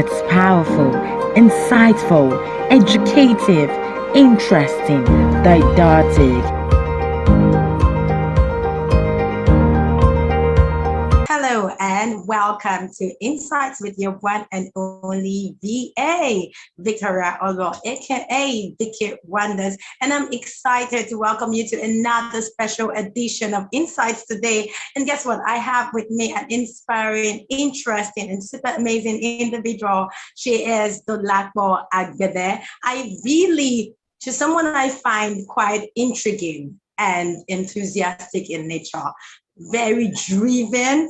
It's powerful, insightful, educative, interesting, didactic. Hello and welcome to Insights with your one and only VA, Victoria Allwell, aka Vicky Wonders. And I'm excited to welcome you to another special edition of Insights today. And guess what? I have with me an inspiring, interesting, and super amazing individual. She is Dolapo Agbede. She's someone I find quite intriguing and enthusiastic in nature, very driven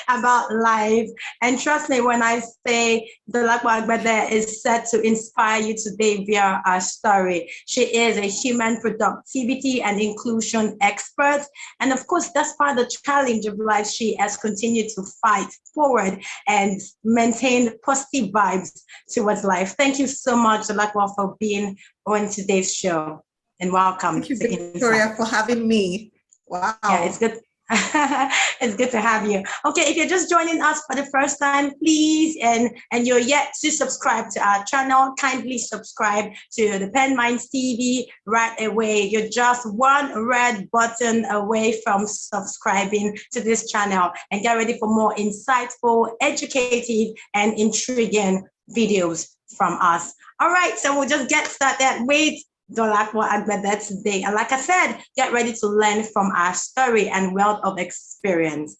about life. And trust me when I say the Dolapo Agbede is set to inspire you today via our story. She is a human productivity and inclusion expert. And of course, that's part of the challenge of life. She has continued to fight forward and maintain positive vibes towards life. Thank you so much, Dolapo, for being on today's show. And welcome. Thank you, Victoria, for having me. Wow. Yeah, it's good. It's good to have you. Okay, if you're just joining us for the first time, please, and you're yet to subscribe to our channel, kindly subscribe to the Pen Minds TV right away. You're just one red button away from subscribing to this channel, and get ready for more insightful, educative, and intriguing videos from us. All right, so we'll just get started with Dolapo Agbede today. And like I said, get ready to learn from our story and wealth of experience.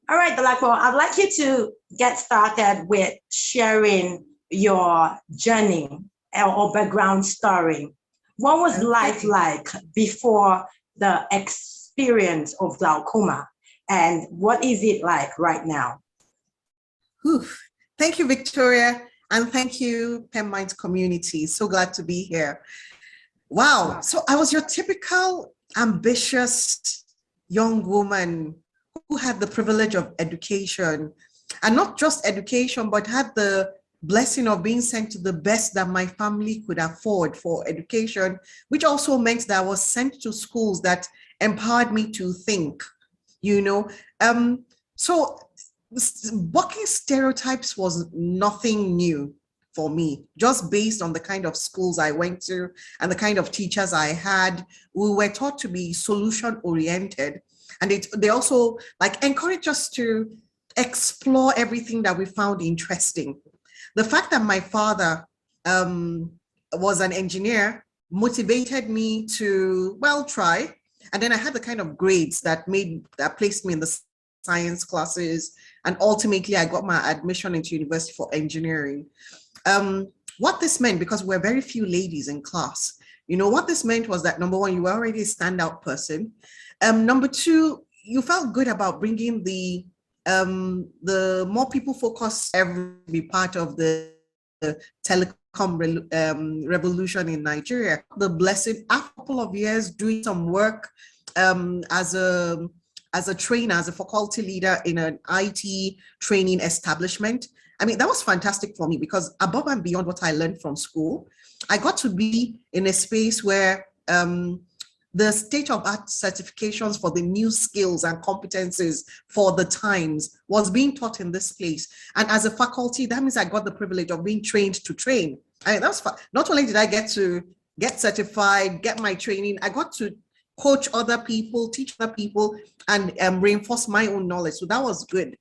All right, Dolapo, I'd like you to get started with sharing your journey or background story. What was life like before the experience of glaucoma? And what is it like right now? Whew. Thank you, Victoria. And thank you, Pen Minds community. So glad to be here. Wow. So I was your typical ambitious young woman who had the privilege of education, and not just education, but had the blessing of being sent to the best that my family could afford for education, which also meant that I was sent to schools that empowered me to think, you know. So bucking stereotypes was nothing new for me, just based on the kind of schools I went to and the kind of teachers I had. We were taught to be solution oriented, and they also like encourage us to explore everything that we found interesting. The fact that my father was an engineer motivated me to, well, try. And then I had the kind of grades that placed me in the science classes, and ultimately I got my admission into University for Engineering. What this meant, because we're very few ladies in class, what this meant was that, number one, you were already a standout person. Number two, you felt good about bringing the more people focused every part of the telecom revolution in Nigeria. The blessing, after a couple of years doing some work as a trainer, as a faculty leader in an IT training establishment. I mean, that was fantastic for me because above and beyond what I learned from school, I got to be in a space where the state-of-art certifications for the new skills and competencies for the times was being taught in this place. And as a faculty, that means I got the privilege of being trained to train. I mean, that was fun. Not only did I get to get certified, get my training, I got to coach other people, teach other people, and reinforce my own knowledge. So that was good.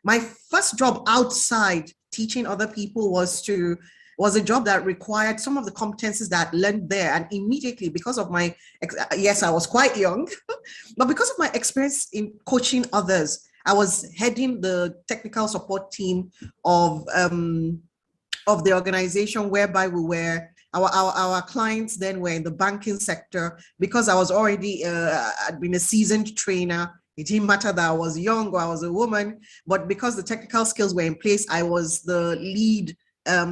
My first job outside teaching other people was a job that required some of the competencies that I learned there. And immediately, because of yes, I was quite young, but because of my experience in coaching others, I was heading the technical support team of the organization, whereby we were, our clients then were in the banking sector. Because I was already, I'd been a seasoned trainer, it didn't matter that I was young or I was a woman, but because the technical skills were in place, I was the lead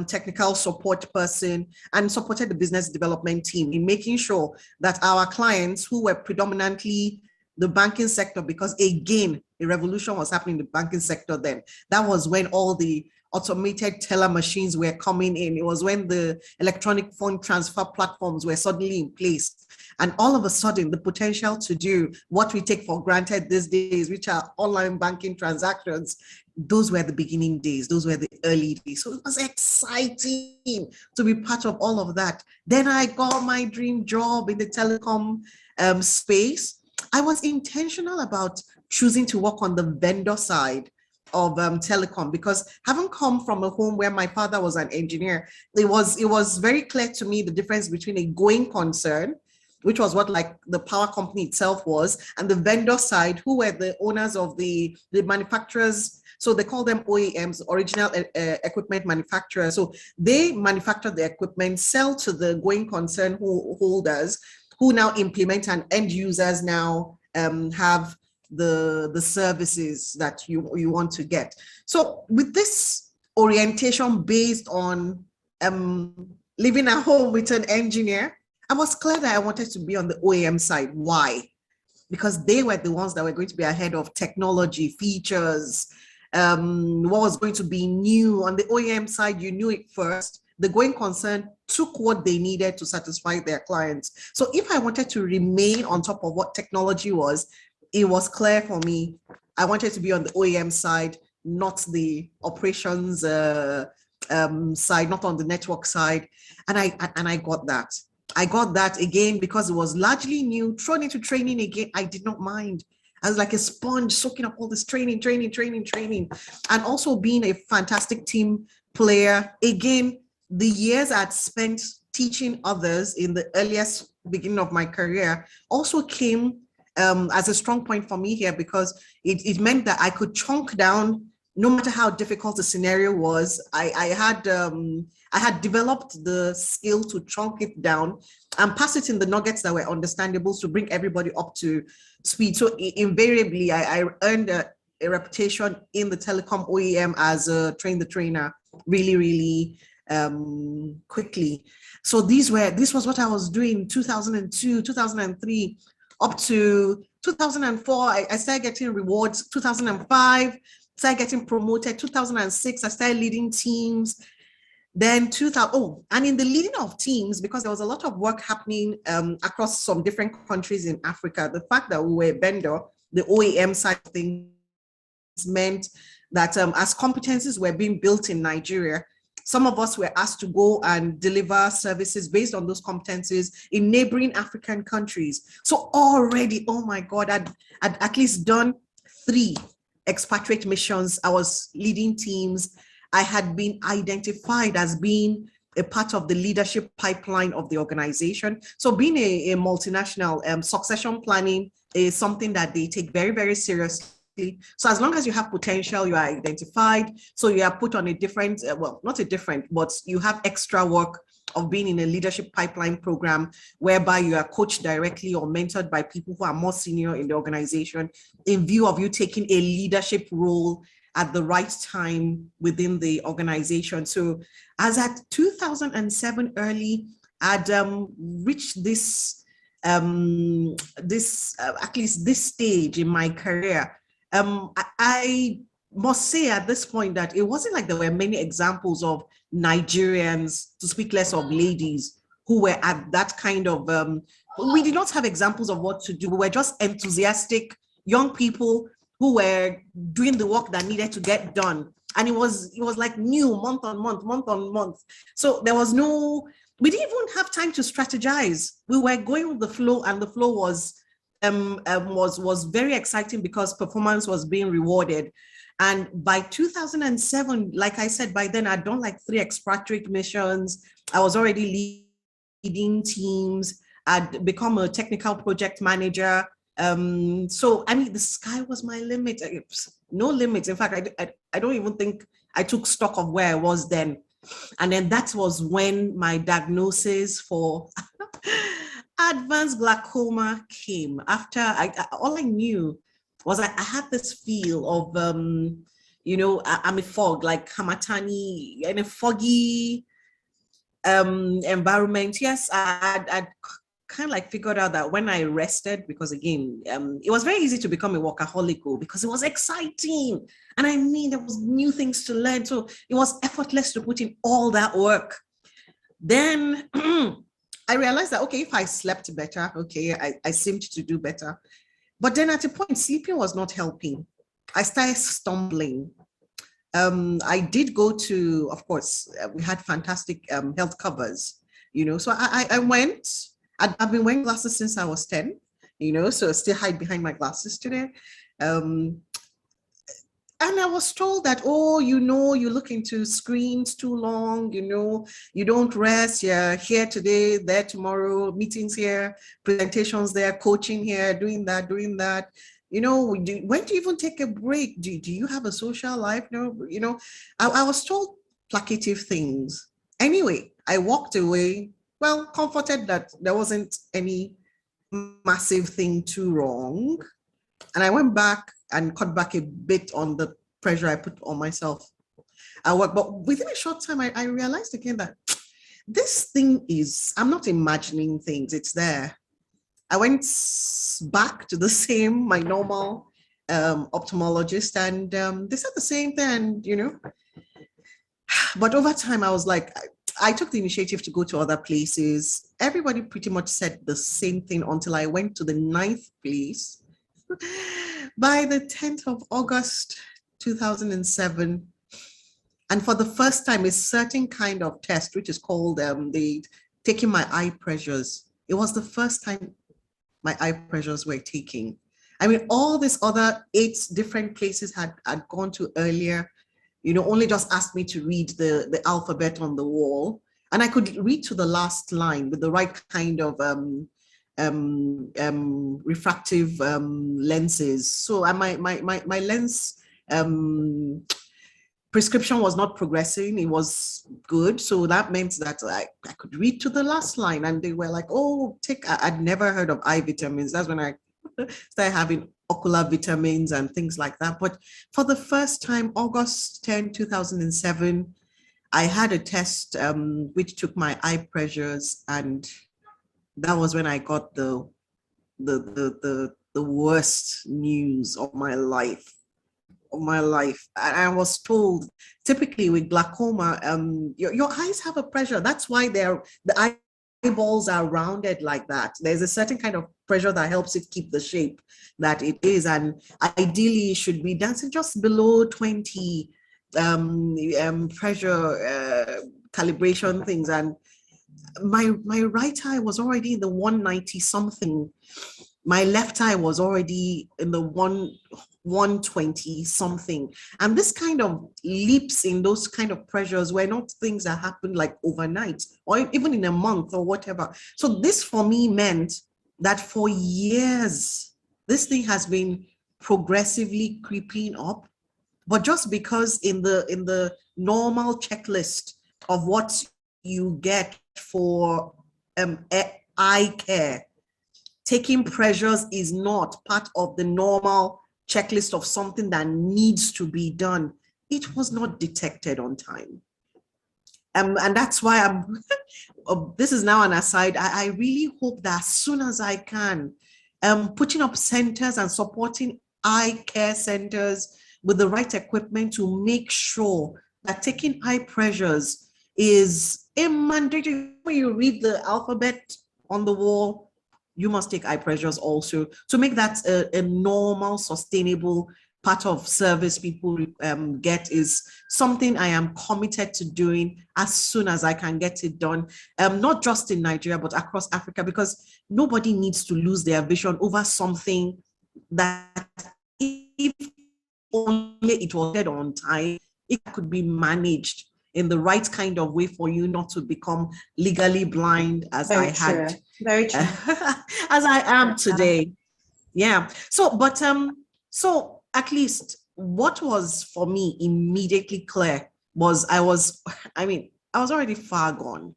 technical support person and supported the business development team in making sure that our clients, who were predominantly the banking sector, because again, a revolution was happening in the banking sector then. That was when all the automated teller machines were coming in. It was when the electronic fund transfer platforms were suddenly in place. And all of a sudden, the potential to do what we take for granted these days, which are online banking transactions, those were the beginning days. Those were the early days. So it was exciting to be part of all of that. Then I got my dream job in the telecom space. I was intentional about choosing to work on the vendor side of telecom, because having come from a home where my father was an engineer, it was very clear to me the difference between a going concern, which was what like the power company itself was, and the vendor side, who were the owners of the manufacturers. So they call them OEMs, original equipment manufacturers. So they manufacture the equipment, sell to the going concern holders, who now implement, and end users now have the services that you want to get. So with this orientation based on living at home with an engineer, I was clear that I wanted to be on the OEM side. Why? Because they were the ones that were going to be ahead of technology, features, what was going to be new. On the OEM side, you knew it first. The going concern took what they needed to satisfy their clients. So if I wanted to remain on top of what technology was, it was clear for me. I wanted to be on the OEM side, not the operations side, not on the network side. And I got that. I got that again because it was largely new, thrown into training again. I did not mind. I was like a sponge soaking up all this training. And also being a fantastic team player. Again, the years I'd spent teaching others in the earliest beginning of my career also came as a strong point for me here, because it meant that I could chunk down no matter how difficult the scenario was. I had developed the skill to chunk it down and pass it in the nuggets that were understandable to bring everybody up to speed. So invariably, I earned a reputation in the telecom OEM as a train the trainer really quickly. So this was what I was doing 2002, 2003, up to 2004. I started getting rewards. 2005, started getting promoted. 2006, I started leading teams. Then 2000, and in the leading of teams, because there was a lot of work happening across some different countries in Africa, the fact that we were a vendor, the OEM side of things, meant that as competencies were being built in Nigeria, some of us were asked to go and deliver services based on those competencies in neighboring African countries. So already, oh my God, I'd at least done 3 expatriate missions. I was leading teams. I had been identified as being a part of the leadership pipeline of the organization. So being a multinational, succession planning is something that they take very, very seriously. So as long as you have potential, you are identified. So you are put on a different, well, not a different, but you have extra work of being in a leadership pipeline program whereby you are coached directly or mentored by people who are more senior in the organization in view of you taking a leadership role at the right time within the organization. So as at 2007 early, I'd reached this, at least this stage in my career. I must say at this point that it wasn't like there were many examples of Nigerians, to speak less of ladies, who were at that kind of, we did not have examples of what to do. We were just enthusiastic young people who were doing the work that needed to get done. And it was like new month on month. So there was no, we didn't even have time to strategize. We were going with the flow, and the flow was very exciting because performance was being rewarded. And by 2007, like I said, by then I'd done like 3 expatriate missions. I was already leading teams. I'd become a technical project manager. So I mean, the sky was my limit. No limits. In fact, I don't even think I took stock of where I was then. And then that was when my diagnosis for advanced glaucoma came. After all I knew was I had this feel of, I'm a fog, like Hamatani, in a foggy environment. Yes, I'd kind of like figured out that when I rested, because again, it was very easy to become a workaholic because it was exciting. And I mean, there was new things to learn. So it was effortless to put in all that work. Then I realized that, okay, if I slept better, okay, I seemed to do better. But then at a point, sleeping was not helping. I started stumbling. I did go to, of course, we had fantastic health covers, so I went. I've been wearing glasses since I was 10, so I still hide behind my glasses today. And I was told that, oh, you look into screens too long, you don't rest. You're here today, there tomorrow, meetings here, presentations there, coaching here, doing that. When do you even take a break? Do you have a social life? No, I was told placative things. Anyway, I walked away, well, comforted that there wasn't any massive thing too wrong. And I went back and cut back a bit on the pressure I put on myself at work. But within a short time, I realized again that this thing I'm not imagining things, it's there. I went back to my normal ophthalmologist, and they said the same thing, But over time, I was like, I took the initiative to go to other places. Everybody pretty much said the same thing until I went to the 9th place. By the 10th of August, 2007, and for the first time, a certain kind of test, which is called taking my eye pressures. It was the first time my eye pressures were taken. I mean, all these other 8 different places had gone to earlier, only just asked me to read the alphabet on the wall. And I could read to the last line with the right kind of refractive lenses. So my lens prescription was not progressing. It was good. So that meant that I could read to the last line. And they were like, oh, I'd never heard of eye vitamins. That's when I started having ocular vitamins and things like that. But for the first time, August 10, 2007, I had a test which took my eye pressures, and that was when I got the worst news of my life. And I was told, typically with glaucoma, your eyes have a pressure. That's why the eyeballs are rounded like that. There's a certain kind of pressure that helps it keep the shape that it is, and ideally it should be dancing just below 20 pressure calibration things. And my right eye was already in the 190 something. My left eye was already in the 120 something. And this kind of leaps in those kind of pressures were not things that happened like overnight or even in a month or whatever. So this for me meant that for years, this thing has been progressively creeping up. But just because in the normal checklist of what you get for eye care, taking pressures is not part of the normal checklist of something that needs to be done. It was not detected on time. And that's why this is now an aside. I really hope that as soon as I can, putting up centers and supporting eye care centers with the right equipment to make sure that taking eye pressures is a mandatory. When you read the alphabet on the wall, you must take eye pressures also, to make that a normal, sustainable part of service people get. Is something I am committed to doing as soon as I can get it done, not just in Nigeria, but across Africa, because nobody needs to lose their vision over something that, if only it was dead on time, it could be managed in the right kind of way for you not to become legally blind as Very I had. true. Very true. As I am today. Yeah. So, but so at least what was for me immediately clear was I was already far gone.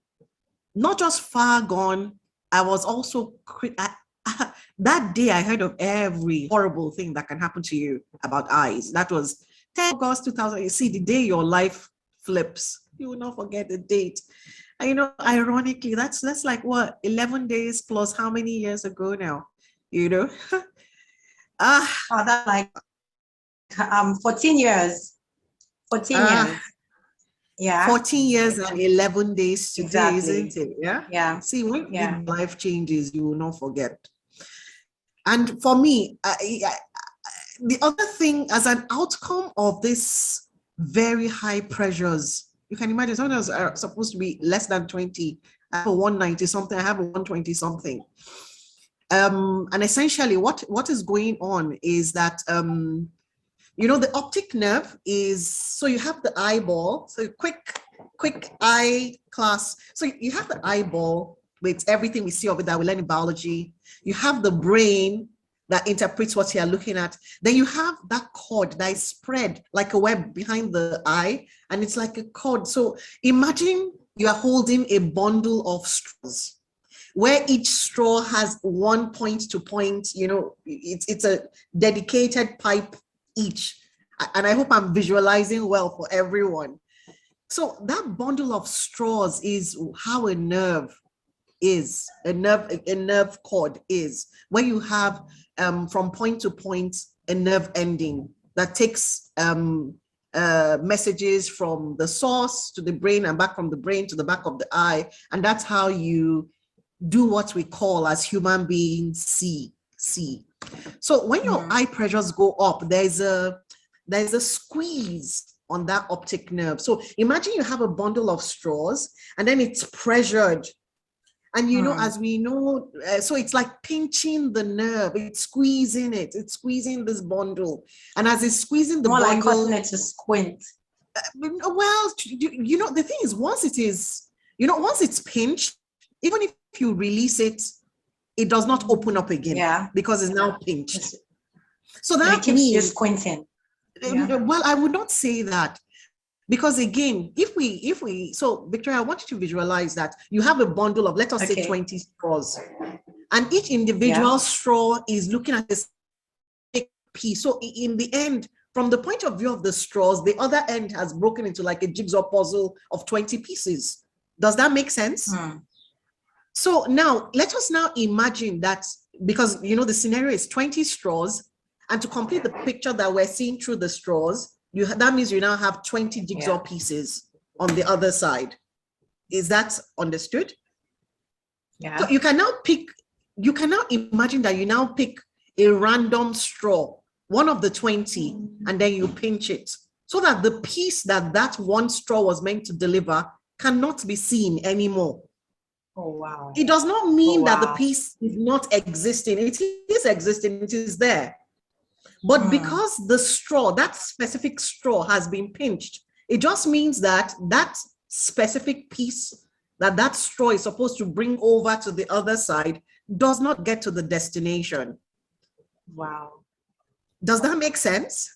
Not just far gone, I was also that day I heard of every horrible thing that can happen to you about eyes. That was 10 August 2000. You see, the day your life flips, you will not forget the date. And, ironically, that's like what, 11 days plus how many years ago now? Ah, Oh, that's like 14 years. 14 ah, years. Yeah, 14 years and 11 days today, exactly. isn't it? Yeah. Yeah, See, when yeah. big life changes, you will not forget. And for me, the other thing, as an outcome of this very high pressures, you can imagine some of us are supposed to be less than 20. I have a 190 something, I have a 120 something. And essentially what is going on is that the optic nerve is, so you have the eyeball, so quick eye class. So you have the eyeball with everything we see of it that we learn in biology. You have the brain that interprets what you're looking at. Then you have that cord that is spread like a web behind the eye, and it's like a cord. So imagine you are holding a bundle of straws, where each straw has one point to point, it's a dedicated pipe each. And I hope I'm visualizing well for everyone. So that bundle of straws is how a nerve is, a nerve cord is, where you have from point to point a nerve ending that takes messages from the source to the brain and back from the brain to the back of the eye. And that's how you do what we call as human beings see. So when your eye pressures go up, there's a squeeze on that optic nerve. So imagine you have a bundle of straws and then it's pressured. And as we know, so it's like pinching the nerve, it's squeezing this bundle. And as it's squeezing the More bundle, like causing it to squint. Well, the thing is, once it's pinched, even if you release it, it does not open up again because it's now pinched. So that keeps you means squinting. Well, I would not say that, because again, if we so Victoria, I want you to visualize that you have a bundle of, let us say 20 straws, and each individual straw is looking at this piece. So in the end, from the point of view of the straws, the other end has broken into like a jigsaw puzzle of 20 pieces. Does that make sense? So now let us now imagine that, because the scenario is 20 straws, and to complete the picture that we're seeing through the straws, that means you now have 20 jigsaw pieces on the other side. Is that understood? Yeah. So you can now imagine that you now pick a random straw, one of the 20, and then you pinch it, so that the piece that one straw was meant to deliver cannot be seen anymore. Oh, wow. It does not mean that the piece is not existing. It is existing, it is there. But because the straw, that specific straw, has been pinched, it just means that that specific piece that straw is supposed to bring over to the other side does not get to the destination. Wow. Does that make sense?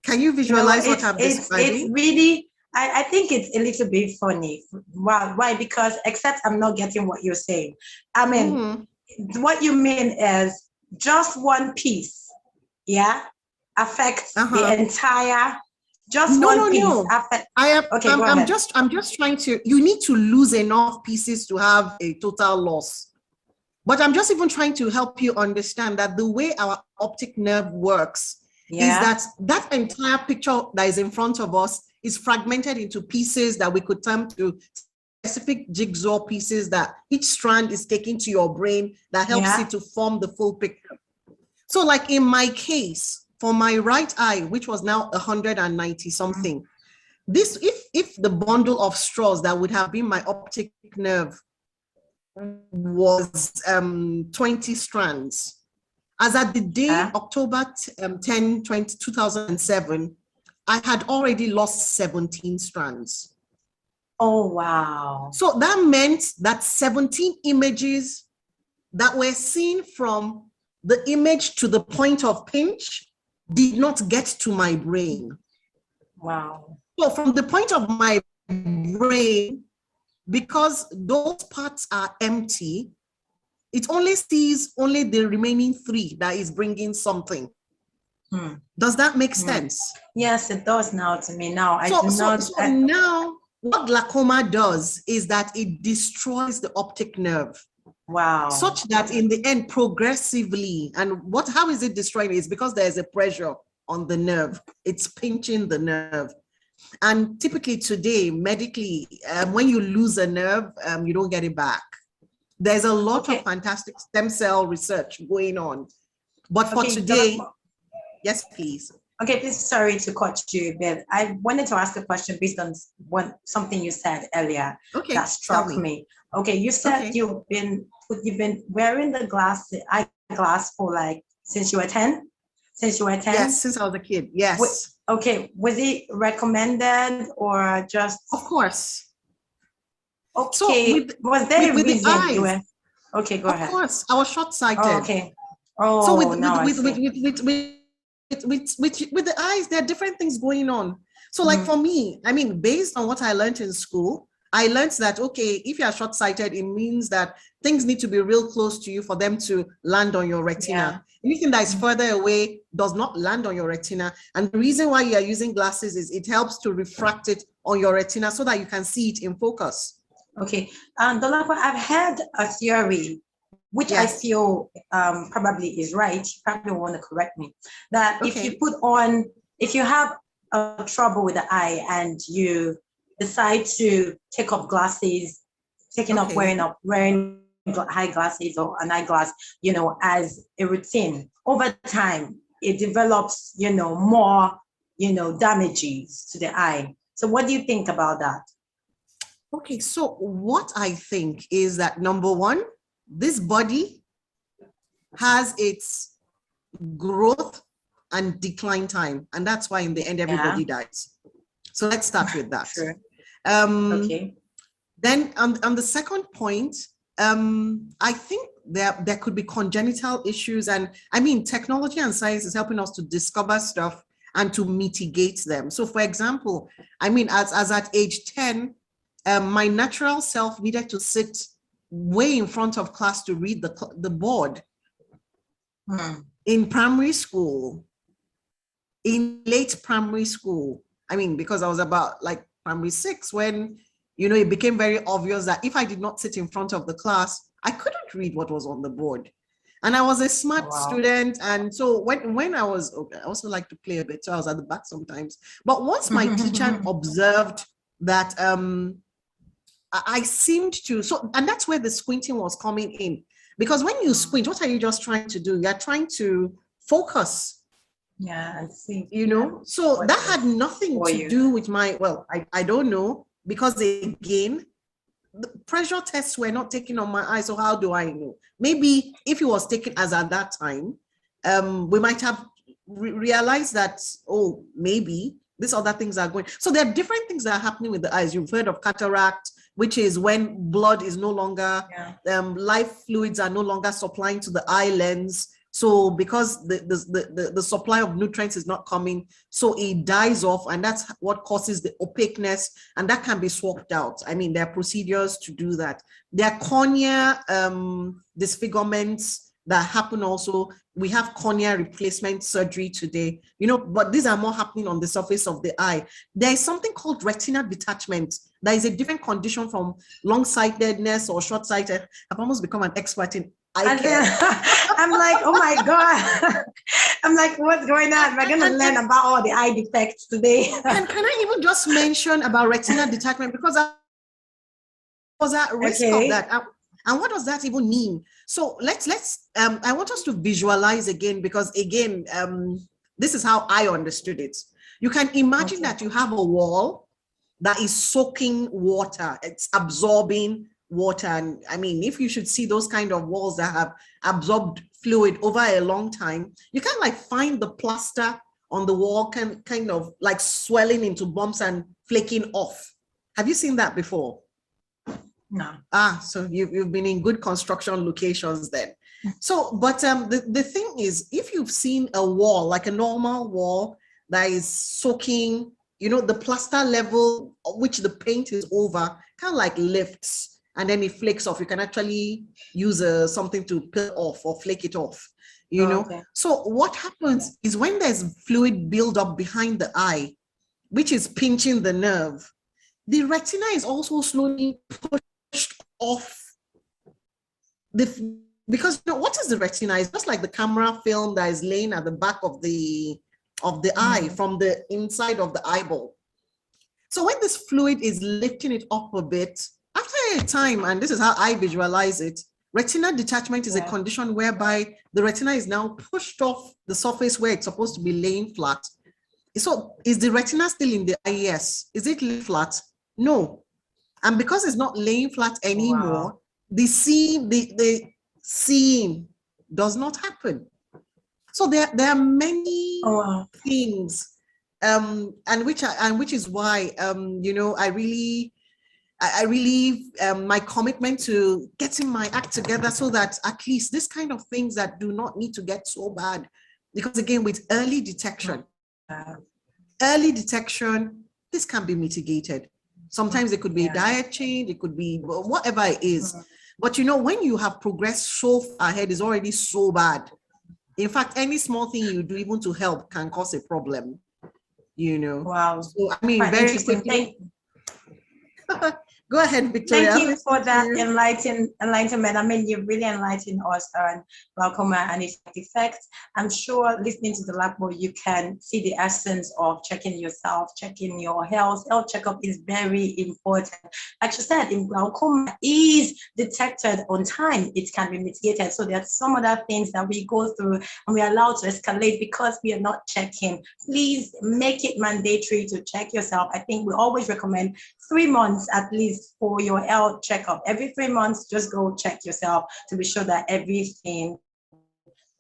Can you visualize what I'm describing? It's really, I think it's a little bit funny. Why? Because except I'm not getting what you're saying. I mean, what you mean is just one piece, affects the entire. Just one piece. No. I'm just trying to. You need to lose enough pieces to have a total loss. But I'm just even trying to help you understand that the way our optic nerve works is that entire picture that is in front of us is fragmented into pieces that we could term to specific jigsaw pieces that each strand is taken to your brain that helps it to form the full picture. So like in my case, for my right eye, which was now 190 something, this, if the bundle of straws that would have been my optic nerve was 20 strands, as at the day October 10, 2007, I had already lost 17 strands. Oh, wow. So that meant that 17 images that were seen from the image to the point of pinch did not get to my brain. Wow. So from the point of my brain, because those parts are empty, it only sees only the remaining 3 that is bringing something. Does that make sense? Yes, it does now to me. Now, So now what glaucoma does is that it destroys the optic nerve. Wow. Such that in the end, progressively, and how is it destroying it? It's because there's a pressure on the nerve. It's pinching the nerve. And typically today, medically, when you lose a nerve, you don't get it back. There's a lot of fantastic stem cell research going on. But for today, yes, please. Okay, please, sorry to cut you, but I wanted to ask a question based on something you said earlier that struck me. Okay, you said you've been wearing the eyeglass for like since you were 10? Since you were 10? Yes, since I was a kid. Yes. Was it recommended or just? Of course. Okay. So was there a reason you were? Okay, go ahead. Of course, I was short-sighted. Oh, okay. Oh, so with the eyes, there are different things going on. So like for me, I mean, based on what I learned in school, I learned that, okay, if you are short-sighted, it means that things need to be real close to you for them to land on your retina. Yeah. Anything that is further away does not land on your retina. And the reason why you are using glasses is it helps to refract it on your retina so that you can see it in focus. Okay. Dolapo, I've had a theory, which I feel probably is right. You probably want to correct me. That if you have a trouble with the eye and you decide to take up glasses, wearing high glasses or an eyeglass, as a routine, over time, it develops, more, damages to the eye. So what do you think about that? Okay, so what I think is that number one, this body has its growth and decline time, and that's why in the end everybody dies. So let's start with that. Sure. Then on the second point, I think there could be congenital issues, and I mean technology and science is helping us to discover stuff and to mitigate them. So for example, I mean as at age 10, my natural self needed to sit way in front of class to read the board. In primary school, in late primary school, I mean, because I was about like primary 6 when, it became very obvious that if I did not sit in front of the class, I couldn't read what was on the board. And I was a smart student. And so when I was, I also like to play a bit, so I was at the back sometimes. But once my teacher observed that I seemed to, and that's where the squinting was coming in. Because when you squint, what are you just trying to do? You're trying to focus. Yeah, I see. So that had nothing to do with I don't know, because again, the pressure tests were not taken on my eye. So how do I know? Maybe if it was taken as at that time, we might have realized that, maybe these other things are going. So there are different things that are happening with the eyes. You've heard of cataract, which is when blood is no longer, life fluids are no longer supplying to the eye lens. So because the supply of nutrients is not coming, so it dies off, and that's what causes the opaqueness, and that can be swapped out. I mean, there are procedures to do that. There are cornea disfigurements that happen also. We have cornea replacement surgery today, but these are more happening on the surface of the eye. There is something called retina detachment. That is a different condition from long-sightedness or short-sighted. I've almost become an expert in eye care. I'm like, oh my God. I'm like, what's going on? We're going to learn about all the eye defects today. Can I even just mention about retina detachment? Because I was at risk of that. And what does that even mean? So I want us to visualize again, because again, this is how I understood it. You can imagine that you have a wall that is soaking water, it's absorbing water. And I mean, if you should see those kind of walls that have absorbed fluid over a long time, you can like find the plaster on the wall kind of like swelling into bumps and flaking off. Have you seen that before? No. So you've been in good construction locations then. So, but the thing is, if you've seen a wall, like a normal wall that is soaking, the plaster level which the paint is over kind of like lifts and then it flakes off. You can actually use something to peel off or flake it off, Okay. So what happens is when there's fluid buildup behind the eye, which is pinching the nerve, the retina is also slowly pushed off because what is the retina? It's just like the camera film that is laying at the back of the eye from the inside of the eyeball. So when this fluid is lifting it up a bit, after a time, and this is how I visualize it, retina detachment is a condition whereby the retina is now pushed off the surface where it's supposed to be laying flat. So is the retina still in the eye? Yes. Is it laying flat? No. And because it's not laying flat anymore, the seeing does not happen. So there are many things, and which is why I really my commitment to getting my act together so that at least this kind of things that do not need to get so bad, because again, with early detection, this can be mitigated. Sometimes it could be a diet change, it could be whatever it is. But when you have progressed so far ahead, is already so bad. In fact, any small thing you do, even to help, can cause a problem. Wow. So I mean, very quickly. Go ahead, Victoria. Thank you for that enlightenment. I mean, you really enlightened us on glaucoma and its effects. I'm sure listening to Dolapo, you can see the essence of checking yourself, checking your health. Health checkup is very important. Like you said, if glaucoma is detected on time, it can be mitigated. So there are some other things that we go through and we are allowed to escalate because we are not checking. Please make it mandatory to check yourself. I think we always recommend 3 months at least for your health checkup. Every 3 months, just go check yourself to be sure that everything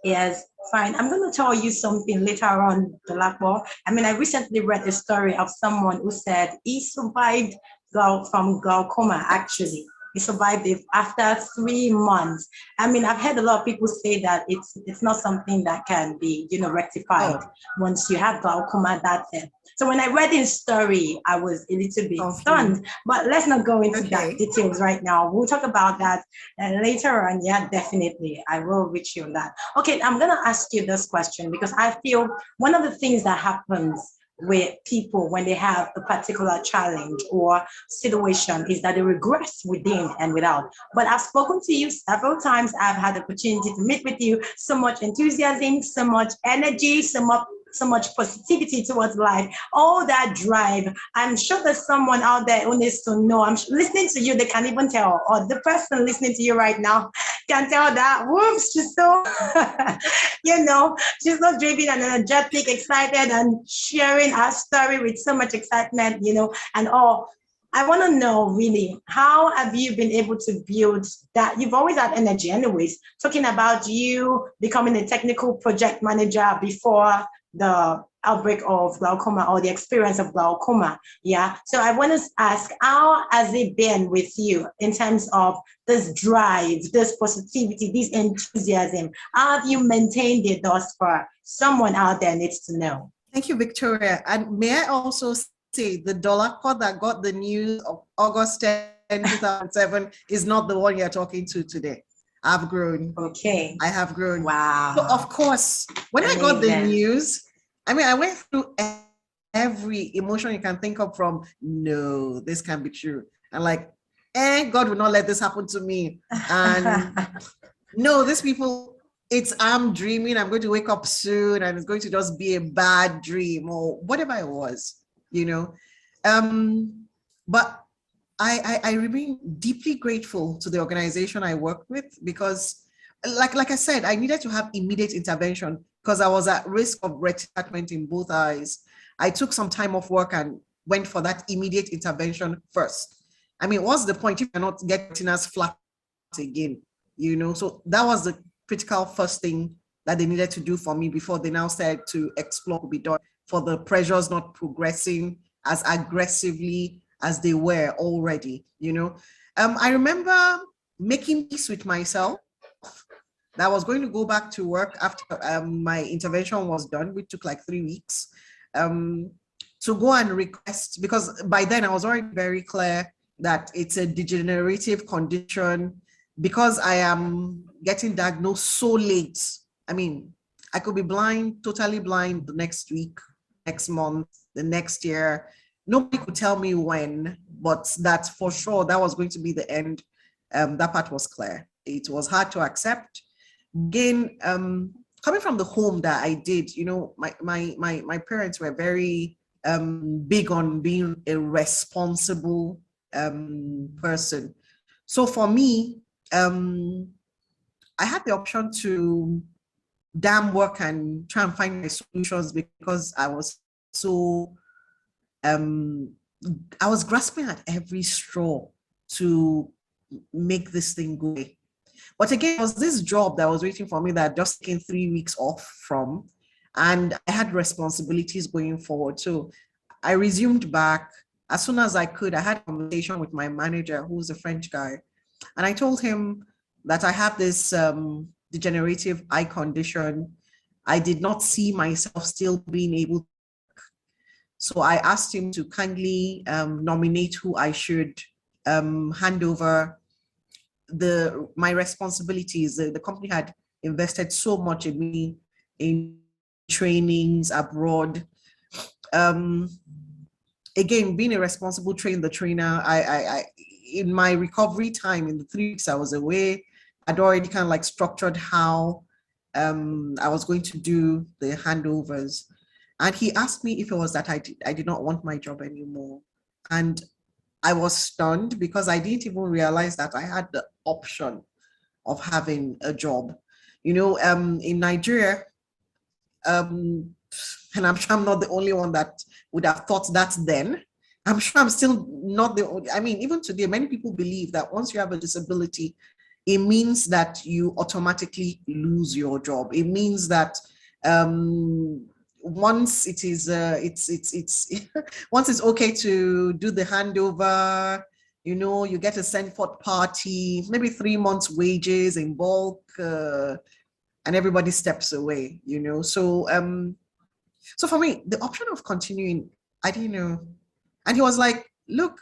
is fine. I'm going to tell you something later on, Dolapo. I mean, I recently read a story of someone who said he survived from glaucoma, actually. He survived it after 3 months. I mean, I've heard a lot of people say that it's not something that can be, rectified. Once you have glaucoma, that's it. So when I read his story, I was a little bit stunned. But let's not go into that details right now. We'll talk about that later on. Yeah, definitely. I will reach you on that. Okay, I'm going to ask you this question because I feel one of the things that happens with people when they have a particular challenge or situation is that they regress within and without. But I've spoken to you several times. I've had the opportunity to meet with you. So much enthusiasm, so much energy, so much positivity towards life, all that drive. I'm sure there's someone out there who needs to know. I'm listening to you, they can even tell, or the person listening to you right now can tell that, whoops, she's so, she's so driven and energetic, excited, and sharing her story with so much excitement, and all. I want to know really, how have you been able to build that? You've always had energy anyways, talking about you becoming a technical project manager before the outbreak of glaucoma or the experience of glaucoma. Yeah. So I want to ask, how has it been with you in terms of this drive, this positivity, this enthusiasm? How have you maintained it thus far? Someone out there needs to know. Thank you, Victoria. And may I also say the Dolapo that got the news of August 10, 2007 is not the one you're talking to today. I've grown. Okay. I have grown. Wow. So of course, when I got the news, I mean, I went through every emotion you can think of, from no, this can't be true. And like, God will not let this happen to me. And no, these people, I'm dreaming, I'm going to wake up soon and it's going to just be a bad dream or whatever it was, But I remain deeply grateful to the organization I work with because like I said, I needed to have immediate intervention because I was at risk of retina detachment in both eyes. I took some time off work and went for that immediate intervention first. I mean, what's the point if you're not getting retinas flat again, So that was the critical first thing that they needed to do for me before they now started to explore what could be done for the pressures not progressing as aggressively as they were already, I remember making peace with myself that I was going to go back to work after my intervention was done, which took like 3 weeks, to go and request, because by then I was already very clear that it's a degenerative condition because I am getting diagnosed so late. I mean, I could be blind, totally blind the next week, next month, the next year, Nobody could tell me when, but that for sure that was going to be the end. That part was clear. It was hard to accept. Again, coming from the home that I did, my parents were very big on being a responsible person. So for me, I had the option to damn work and try and find my solutions because so um I was grasping at every straw to make this thing go away. But again, it was this job that was waiting for me that I'd just taken 3 weeks off from, and I had responsibilities going forward. So I resumed back as soon as I could. I had a conversation with my manager, who's a French guy, and I told him that I have this degenerative eye condition. I did not see myself still being able. So I asked him to kindly nominate who I should hand over my responsibilities. The company had invested so much in me, in trainings abroad. Again, being a responsible trainer, I in my recovery time, in the 3 weeks I was away, I'd already kind of like structured how I was going to do the handovers. And he asked me if it was that I did not want my job anymore. And I was stunned because I didn't even realize that I had the option of having a job. In Nigeria, and I'm sure I'm not the only one that would have thought that then. I'm sure I'm still not the only, even today, many people believe that once you have a disability, it means that you automatically lose your job. It means that once it is it's once it's okay to do the handover, you get a send forth party, maybe 3 months wages in bulk, and everybody steps away. So for me, the option of continuing, I didn't know. And he was like, look,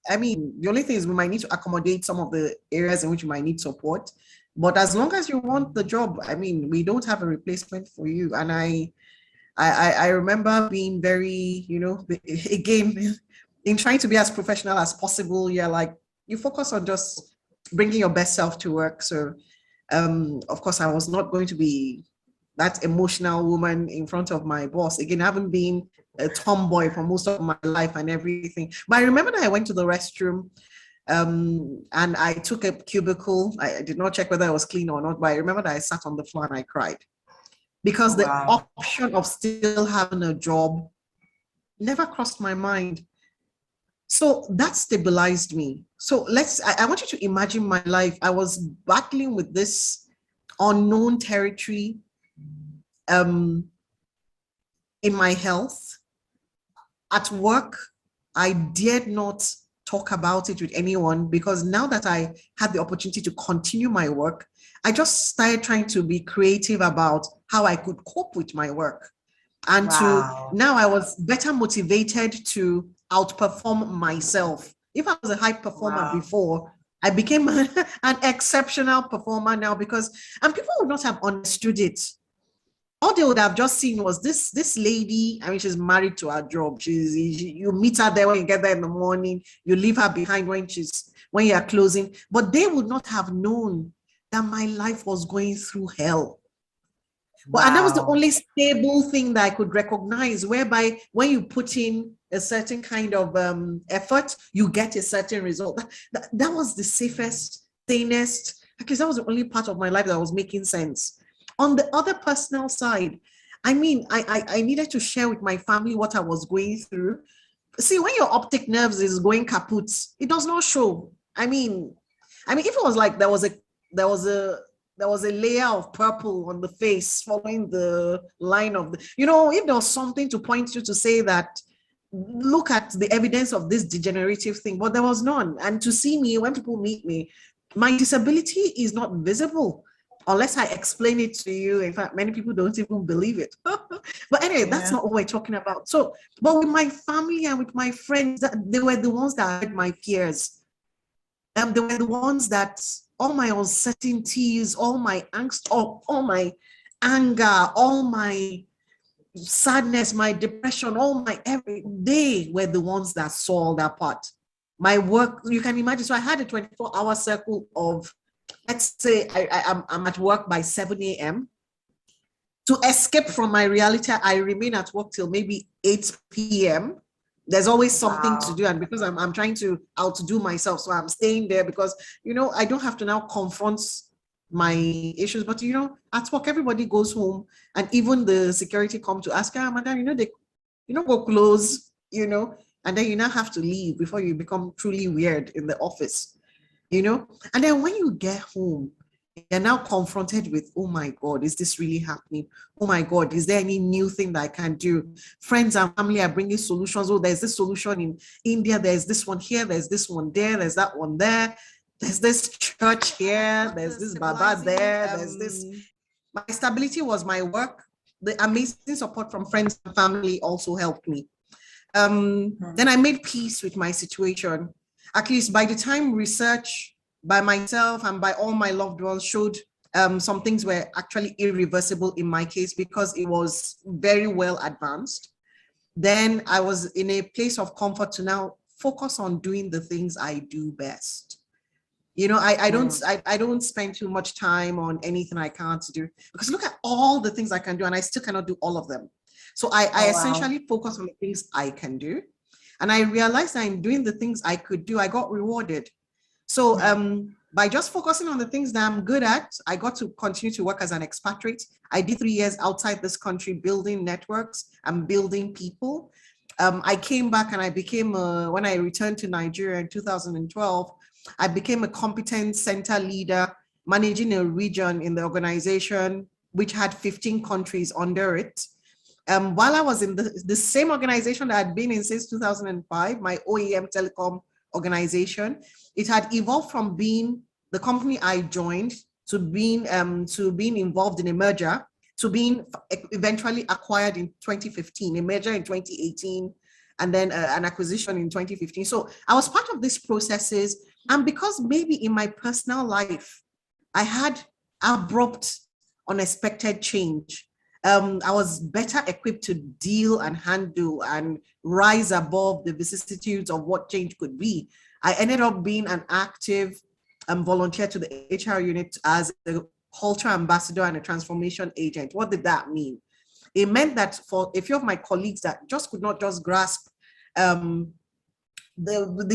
the only thing is we might need to accommodate some of the areas in which you might need support, but as long as you want the job, we don't have a replacement for you. And I remember being very, again, in trying to be as professional as possible, you focus on just bringing your best self to work. So, of course, I was not going to be that emotional woman in front of my boss. Again, I haven't been a tomboy for most of my life and everything. But I remember that I went to the restroom and I took a cubicle. I did not check whether it was clean or not, but I remember that I sat on the floor and I cried. Because the option of still having a job never crossed my mind. So that stabilized me. So I want you to imagine my life. I was battling with this unknown territory in my health. At work, I dared not talk about it with anyone because now that I had the opportunity to continue my work, I just started trying to be creative about how I could cope with my work. And now I was better motivated to outperform myself. If I was a high performer before, I became an exceptional performer now and people would not have understood it. All they would have just seen was this lady. She's married to her job. You meet her there when you get there in the morning. You leave her behind when you are closing. But they would not have known that my life was going through hell. Well, and that was the only stable thing that I could recognize, whereby when you put in a certain kind of effort, you get a certain result. That was the safest, sanest, because that was the only part of my life that was making sense. On the other personal side, I needed to share with my family what I was going through. See, when your optic nerves is going kaput, it does not show. If it was like there was a layer of purple on the face following the line of if there was something to point you to say that, look at the evidence of this degenerative thing, but there was none. And to see me, when people meet me, my disability is not visible unless I explain it to you. In fact, many people don't even believe it. But anyway, that's not what we're talking about. So, but with my family and with my friends, they were the ones that had my fears. They were the ones that all my uncertainties, all my angst, all my anger, all my sadness, my depression, all my every day were the ones that saw that part. My work, you can imagine. So I had a 24-hour circle of, let's say I'm at work by 7 a.m. To escape from my reality, I remain at work till maybe 8 p.m. There's always something to do. And because I'm trying to outdo myself, so I'm staying there because, I don't have to now confront my issues. But, at work, everybody goes home, and even the security come to ask, madam, they, go close, and then you now have to leave before you become truly weird in the office, and then when you get home, you're now confronted with, oh my God, is this really happening? Oh my God, is there any new thing that I can do? Friends and family are bringing solutions. Oh, there's this solution in India. There's this one here. There's this one there. There's that one there. There's this church here. There's this Baba there. There's this. My stability was my work. The amazing support from friends and family also helped me. Then I made peace with my situation. At least by the time research by myself and by all my loved ones showed some things were actually irreversible in my case because it was very well advanced. Then I was in a place of comfort to now focus on doing the things I do best. I don't spend too much time on anything I can't do, because look at all the things I can do and I still cannot do all of them. So I essentially focus on the things I can do. And I realized that in doing the things I could do, I got rewarded. So by just focusing on the things that I'm good at, I got to continue to work as an expatriate. I did 3 years outside this country, building networks and building people. I came back and I became, when I returned to Nigeria in 2012, I became a competence center leader, managing a region in the organization, which had 15 countries under it. While I was in the same organization that I'd been in since 2005, my OEM telecom organization, it had evolved from being the company I joined to being involved in a merger, to being eventually acquired in 2015, a merger in 2018, and then an acquisition in 2015. So I was part of these processes. And because maybe in my personal life, I had abrupt, unexpected change, I was better equipped to deal and handle and rise above the vicissitudes of what change could be. I ended up being an active volunteer to the HR unit as a culture ambassador and a transformation agent. What did that mean? It meant that for a few of my colleagues that just could not just grasp the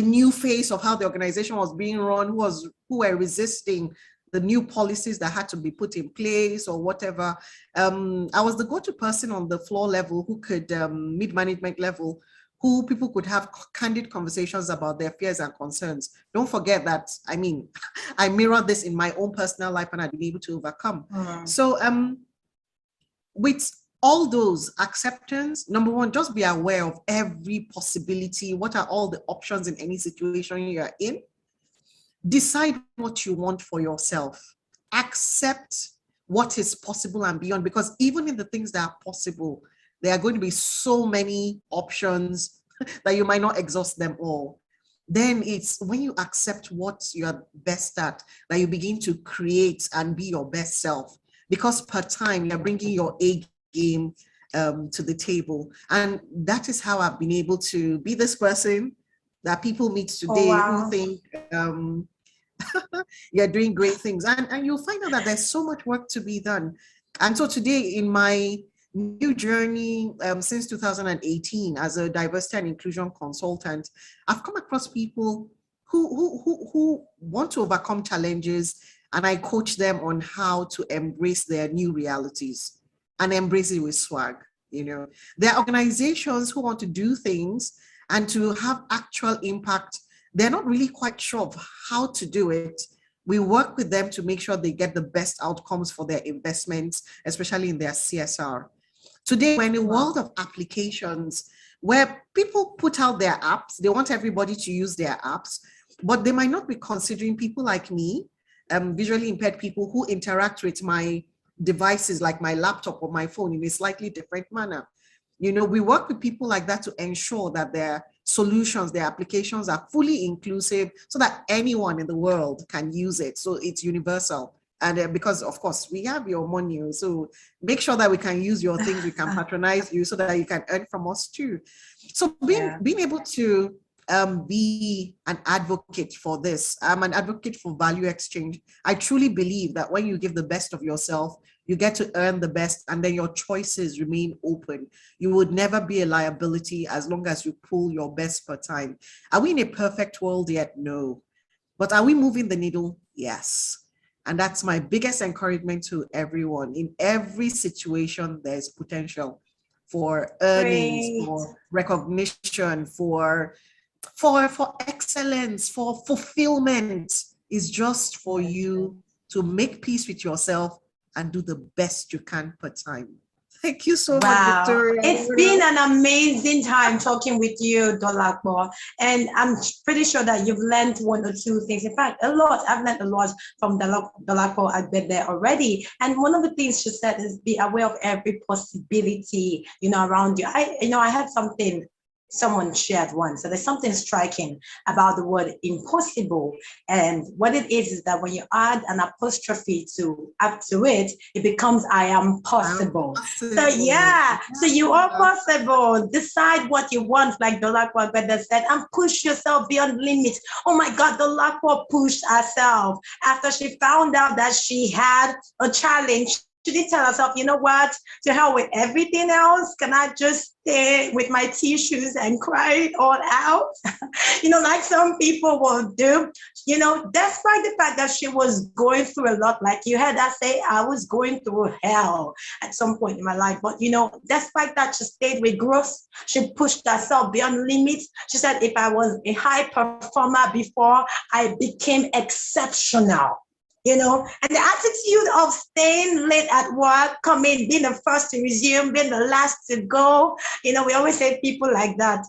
new face of how the organization was being run, who were resisting the new policies that had to be put in place or whatever. I was the go-to person on the floor level who could, mid-management level, who people could have candid conversations about their fears and concerns. Don't forget that, I mirrored this in my own personal life and I've been able to overcome. So with all those acceptance, number one, just be aware of every possibility. What are all the options in any situation you're in? Decide what you want for yourself. Accept what is possible and beyond, because even in the things that are possible, there are going to be so many options that you might not exhaust them all. Then it's when you accept what you're best at that you begin to create and be your best self, because per time you're bringing your A game to the table. And that is how I've been able to be this person that people meet today who think you're doing great things. And you'll find out that there's so much work to be done. And so today in my new journey since 2018 as a diversity and inclusion consultant, I've come across people who want to overcome challenges, and I coach them on how to embrace their new realities and embrace it with swag. There are organizations who want to do things and to have actual impact. They're not really quite sure of how to do it. We work with them to make sure they get the best outcomes for their investments, especially in their CSR. Today, we're in a world of applications where people put out their apps. They want everybody to use their apps, but they might not be considering people like me, visually impaired people who interact with my devices like my laptop or my phone in a slightly different manner. We work with people like that to ensure that their solutions, their applications are fully inclusive so that anyone in the world can use it. So it's universal. And because of course we have your money, so make sure that we can use your things, we can patronize you so that you can earn from us too. So being able to be an advocate for this, I'm an advocate for value exchange. I truly believe that when you give the best of yourself, you get to earn the best, and then your choices remain open. You would never be a liability as long as you pull your best per time. Are we in a perfect world yet? No. But are we moving the needle? Yes. And that's my biggest encouragement to everyone. In every situation, there's potential for earnings, for recognition, for excellence, for fulfillment. Is just for you to make peace with yourself and do the best you can per time. Thank you so much, Victoria. It's been an amazing time talking with you, Dolapo. And I'm pretty sure that you've learned one or two things. In fact, a lot. I've learned a lot from Dolapo Agbede already. And one of the things she said is be aware of every possibility, around you. I had something someone shared once. So there's something striking about the word impossible. And what it is that when you add an apostrophe to it, it becomes I am possible. So so you are possible. Decide what you want, like Dolapo said, and push yourself beyond limits. Oh my God, Dolapo pushed herself after she found out that she had a challenge. She did tell herself, you know what, to hell with everything else. Can I just stay with my tissues and cry it all out? Like some people will do, despite the fact that she was going through a lot. Like you heard her say, I was going through hell at some point in my life. But, despite that, she stayed with growth. She pushed herself beyond limits. She said, if I was a high performer before, I became exceptional. And the attitude of staying late at work, coming, being the first to resume, being the last to go. We always say people like that.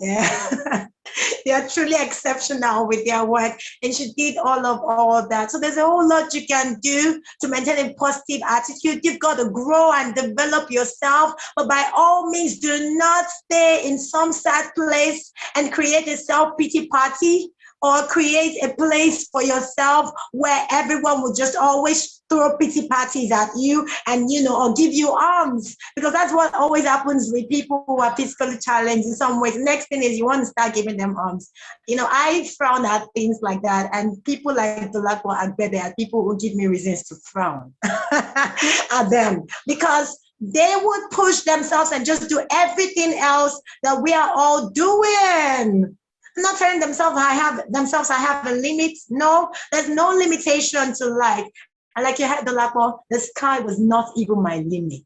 They are truly exceptional with their work. And she did all of that. So there's a whole lot you can do to maintain a positive attitude. You've got to grow and develop yourself. But by all means, do not stay in some sad place and create a self-pity party, or create a place for yourself where everyone will just always throw pity parties at you and, or give you arms, because that's what always happens with people who are physically challenged in some ways. The next thing is you want to start giving them arms. I frown at things like that, and people like Dolapo and Agbede are people who give me reasons to frown at them, because they would push themselves and just do everything else that we are all doing. Not telling themselves I have a limit. No, there's no limitation to life. And like you had Dolapo, the sky was not even my limit.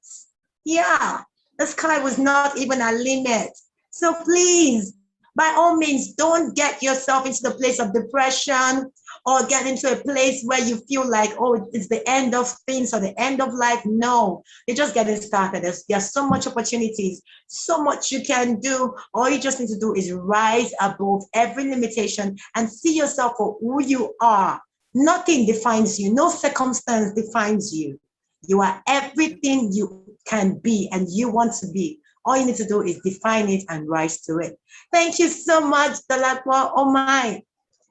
Yeah, the sky was not even a limit. So please, by all means, don't get yourself into the place of depression or get into a place where you feel like, oh, it's the end of things or the end of life. No, you're just getting started. There's so much opportunities, so much you can do. All you just need to do is rise above every limitation and see yourself for who you are. Nothing defines you. No circumstance defines you. You are everything you can be and you want to be. All you need to do is define it and rise to it. Thank you so much, Dolapo. Oh my.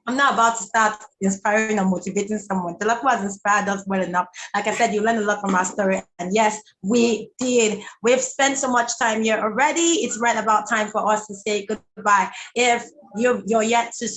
I'm not about to start inspiring or motivating someone. Dolapo has inspired us well enough. Like I said, you learned a lot from our story. And yes, we did. We've spent so much time here already. It's right about time for us to say goodbye. If you're yet to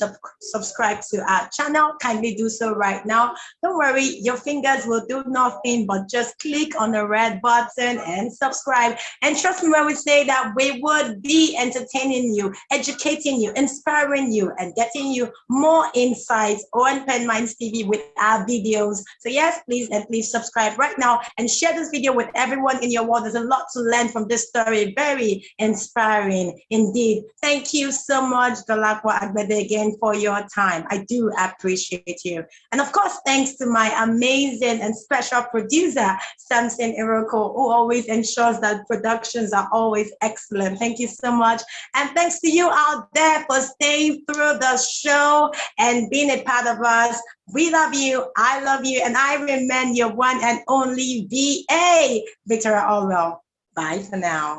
subscribe to our channel, kindly do so right now. Don't worry, your fingers will do nothing but just click on the red button and subscribe. And trust me when we say that we would be entertaining you, educating you, inspiring you, and getting you more insights on Pen Minds TV with our videos. So yes, please subscribe right now and share this video with everyone in your world. There's a lot to learn from this story. Very inspiring indeed. Thank you so much, Dolapo Agbede, again for your time. I do appreciate you. And of course, thanks to my amazing and special producer, Samson Iroko, who always ensures that productions are always excellent. Thank you so much. And thanks to you out there for staying through the show and being a part of us. We love you, I love you, and I remain your one and only VA, Victoria Allwell. Bye for now.